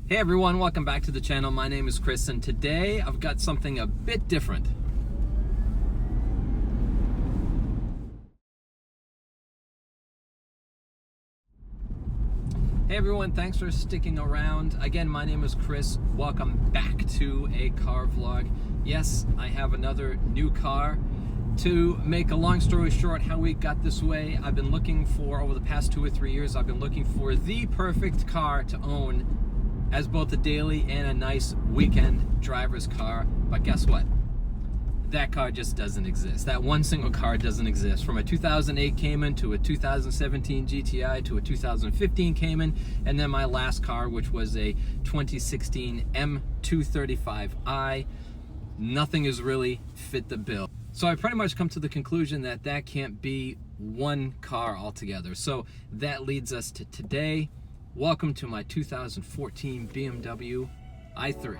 Hey everyone, welcome back to the channel. My name is Chris and today I've got something a bit different. Hey everyone, thanks for sticking around. Again, my name is Chris. Welcome back to a car vlog. Yes, I have another new car. To make a long story short, how we got this way, I've been looking for, over the past 2 or 3 years, I've been looking for the perfect car to own as both a daily and a nice weekend driver's car. But guess what? That car just doesn't exist. That one single car doesn't exist. From a 2008 Cayman to a 2017 GTI to a 2015 Cayman, and then my last car, which was a 2016 M235i, nothing has really fit the bill. So I pretty much come to the conclusion that that can't be one car altogether. So that leads us to today. Welcome to my 2014 BMW i3.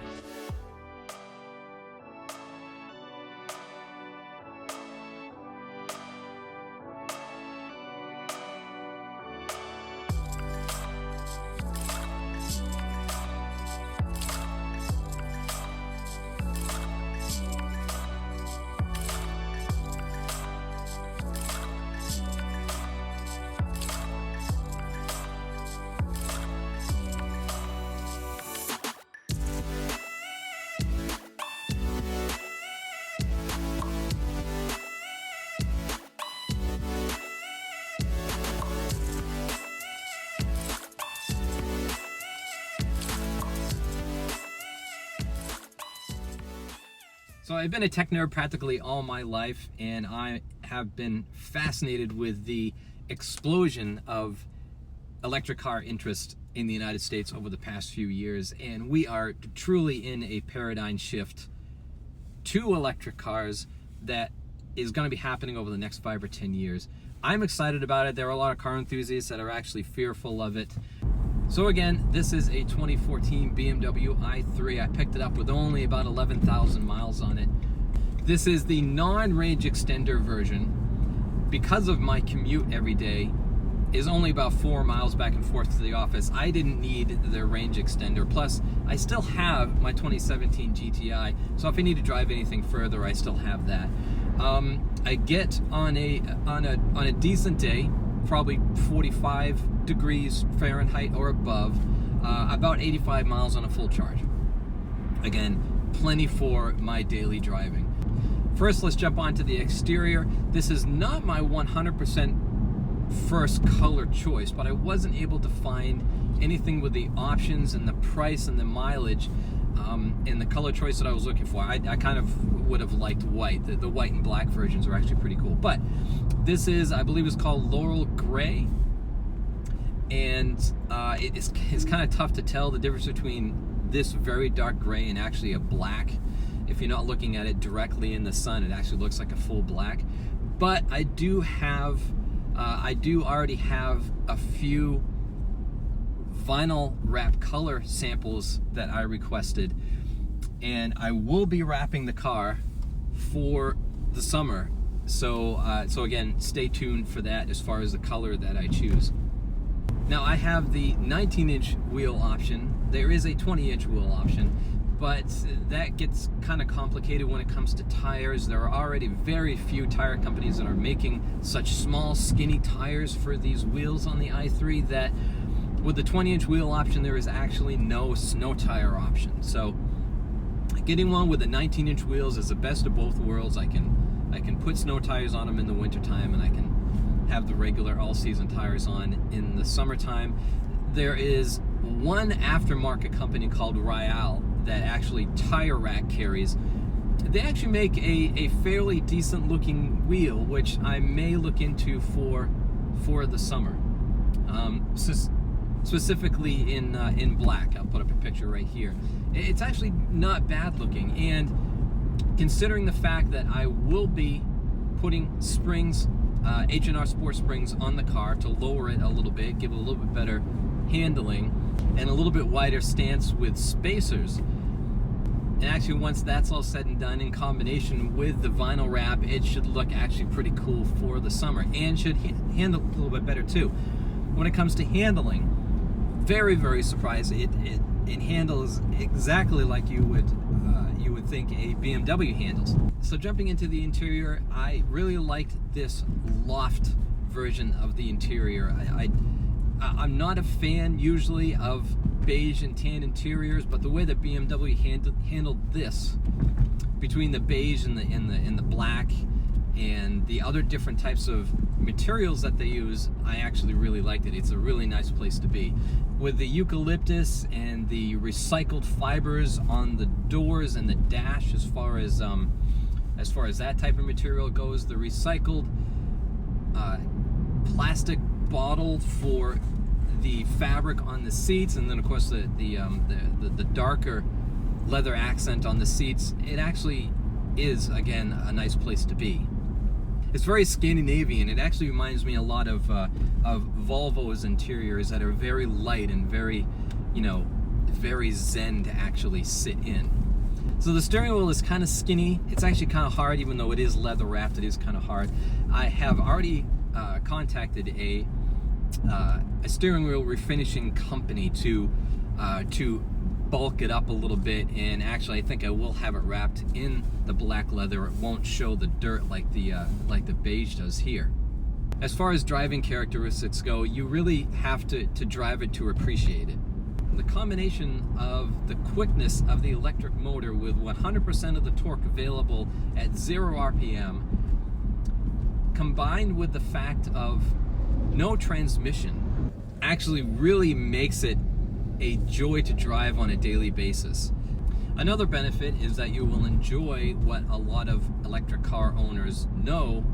So I've been a tech nerd practically all my life, and I have been fascinated with the explosion of electric car interest in the United States over the past few years, and we are truly in a paradigm shift to electric cars that is going to be happening over the next 5 or 10 years. I'm excited about it. There are a lot of car enthusiasts that are actually fearful of it. So again, this is a 2014 BMW i3. I picked it up with only about 11,000 miles on it. This is the non-range extender version. Because of my commute every day is only about 4 miles back and forth to the office, I didn't need the range extender. Plus, I still have my 2017 GTI, so if I need to drive anything further, I still have that. I get on a decent day, probably 45 degrees Fahrenheit or above, about 85 miles on a full charge. Again, plenty for my daily driving. First, let's jump onto the exterior. This is not my 100% first color choice, but I wasn't able to find anything with the options and the price and the mileage in the color choice that I was looking for. I kind of would have liked white. The white and black versions are actually pretty cool. But this is, I believe it's called Laurel Gray. And it's kind of tough to tell the difference between this very dark gray and actually a black. If you're not looking at it directly in the sun, it actually looks like a full black. But I do already have a few vinyl wrap color samples that I requested, and I will be wrapping the car for the summer. So again, stay tuned for that as far as the color that I choose. Now I have the 19-inch wheel option. There is a 20-inch wheel option, but that gets kind of complicated when it comes to tires. There are already very few tire companies that are making such small, skinny tires for these wheels on the i3 that with the 20-inch wheel option, there is actually no snow tire option. So getting one with the 19-inch wheels is the best of both worlds. I can put snow tires on them in the wintertime, and I can have the regular all-season tires on in the summertime. There is one aftermarket company called Royale that actually tire rack carries. They actually make a fairly decent looking wheel, which I may look into for the summer. Specifically in black. I'll put up a picture right here. It's actually not bad looking, and considering the fact that I will be putting springs, H&R Sport springs on the car to lower it a little bit, give it a little bit better handling, and a little bit wider stance with spacers. And actually, once that's all said and done, in combination with the vinyl wrap, it should look actually pretty cool for the summer, and should handle a little bit better too. When it comes to handling, very, very surprised. it handles exactly like you would think a BMW handles. So jumping into the interior, I really liked this loft version of the interior. I'm not a fan usually of beige and tan interiors, but the way that BMW handled this, between the beige and the black and the other different types of materials that they use, I actually really liked it. It's a really nice place to be. With the eucalyptus and the recycled fibers on the doors and the dash, as far as that type of material goes, the recycled plastic bottle for the fabric on the seats, and then of course the darker leather accent on the seats, it actually is, again, a nice place to be. It's very Scandinavian. It actually reminds me a lot of Volvo's interiors that are very light and very, very zen to actually sit in. So the steering wheel is kind of skinny. It's actually kind of hard, even though it is leather wrapped. It is kind of hard. I have already contacted a steering wheel refinishing company to bulk it up a little bit, and actually I think I will have it wrapped in the black leather. It won't show the dirt like the beige does here. As far as driving characteristics go, you really have to drive it to appreciate it. The combination of the quickness of the electric motor with 100% of the torque available at 0 RPM, combined with the fact of no transmission, actually really makes it a joy to drive on a daily basis. Another benefit is that you will enjoy what a lot of electric car owners know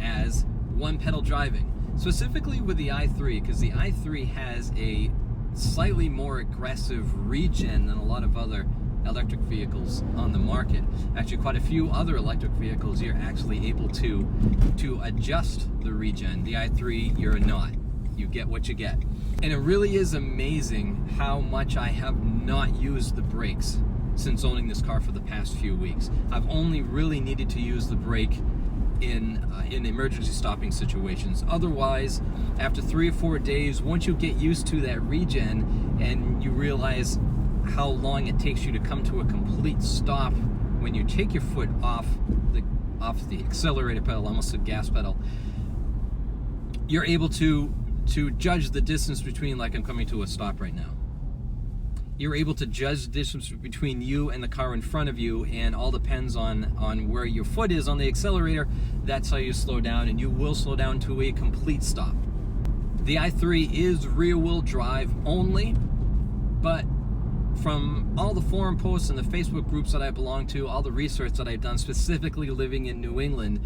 as one pedal driving, specifically with the i3, because the i3 has a slightly more aggressive regen than a lot of other electric vehicles on the market. Actually, quite a few other electric vehicles you're actually able to adjust the regen. The i3, you're not. You get what you get. And it really is amazing how much I have not used the brakes since owning this car for the past few weeks. I've only really needed to use the brake in emergency stopping situations. Otherwise, after 3 or 4 days, once you get used to that regen and you realize how long it takes you to come to a complete stop when you take your foot off the accelerator pedal, almost the gas pedal, you're able to judge the distance between, like I'm coming to a stop right now. You're able to judge the distance between you and the car in front of you, and all depends on where your foot is on the accelerator. That's how you slow down, and you will slow down to a complete stop. The i3 is rear-wheel drive only, but from all the forum posts and the Facebook groups that I belong to, all the research that I've done specifically living in New England,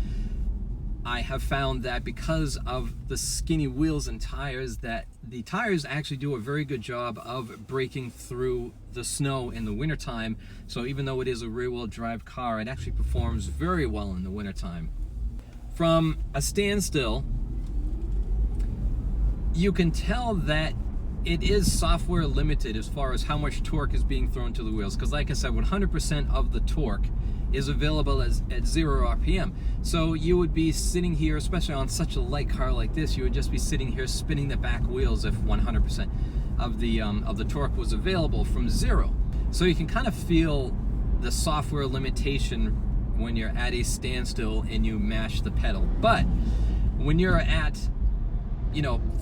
I have found that because of the skinny wheels and tires, that the tires actually do a very good job of breaking through the snow in the wintertime. So even though it is a rear-wheel drive car, it actually performs very well in the wintertime. From a standstill, you can tell that it is software limited as far as how much torque is being thrown to the wheels, because like I said, 100% of the torque is available at 0 RPM. So you would be sitting here, especially on such a light car like this, you would just be sitting here spinning the back wheels if 100% of the torque was available from 0. So you can kind of feel the software limitation when you're at a standstill and you mash the pedal. But when you're at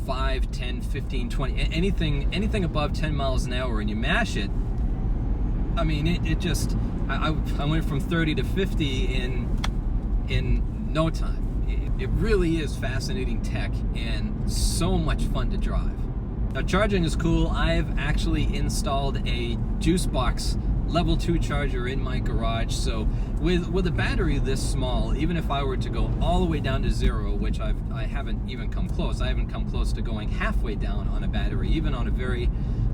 5, 10, 15, 20, anything above 10 miles an hour and you mash it, I mean, it just, I went from 30 to 50 in no time. It really is fascinating tech and so much fun to drive. Now, charging is cool. I've actually installed a juice box level 2 charger in my garage. So with a battery this small, even if I were to go all the way down to 0, which I haven't even come close. I haven't come close to going halfway down on a battery, even on a very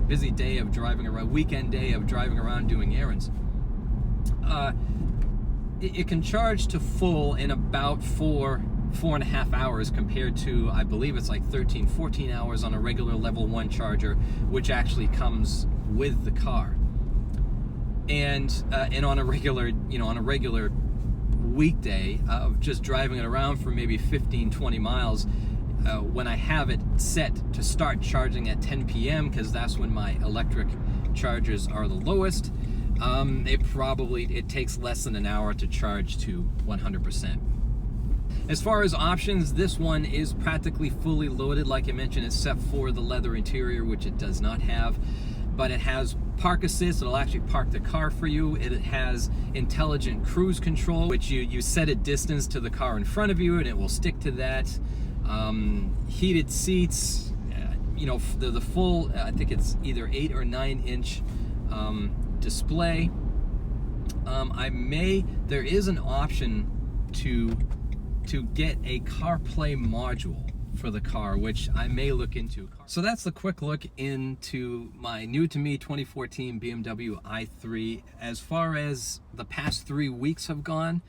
busy day of driving around, weekend day of driving around doing errands. It can charge to full in about 4.5 hours compared to, I believe it's like 13, 14 hours on a regular level 1 charger, which actually comes with the car. And on a regular, weekday of just driving it around for maybe 15, 20 miles, when I have it set to start charging at 10 p.m. because that's when my electric superchargers are the lowest. It takes less than an hour to charge to 100%. As far as options, this one is practically fully loaded, like I mentioned, except for the leather interior, which it does not have. But it has park assist. It'll actually park the car for you. It has intelligent cruise control, which you set a distance to the car in front of you and it will stick to that. Heated seats, the full, I think it's either 8 or 9 inch display. There is an option to get a CarPlay module for the car, which I may look into. So that's the quick look into my new to me 2014 BMW i3. As far as the past 3 weeks have gone,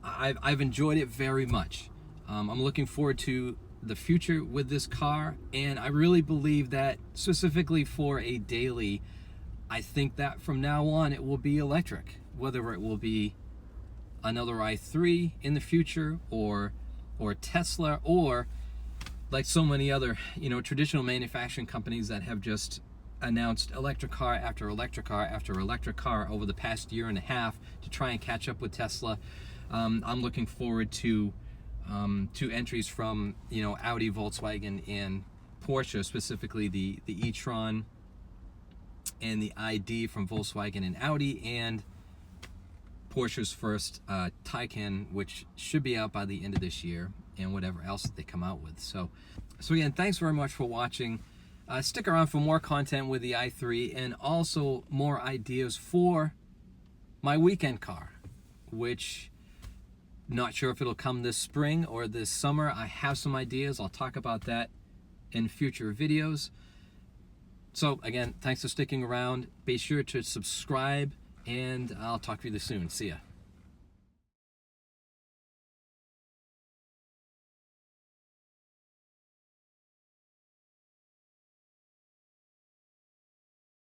I've enjoyed it very much. I'm looking forward to the future with this car, and I really believe that specifically for a daily, I think that from now on it will be electric, whether it will be another i3 in the future or Tesla, or like so many other traditional manufacturing companies that have just announced electric car after electric car after electric car over the past year and a half to try and catch up with Tesla. I'm looking forward to entries from Audi, Volkswagen, and Porsche, specifically the e-tron and the ID from Volkswagen and Audi, and Porsche's first Taycan, which should be out by the end of this year, and whatever else that they come out with. So again, thanks very much for watching. Stick around for more content with the i3 and also more ideas for my weekend car, which not sure if it'll come this spring or this summer. I have some ideas. I'll talk about that in future videos. So again, thanks for sticking around. Be sure to subscribe, and I'll talk to you soon. See ya.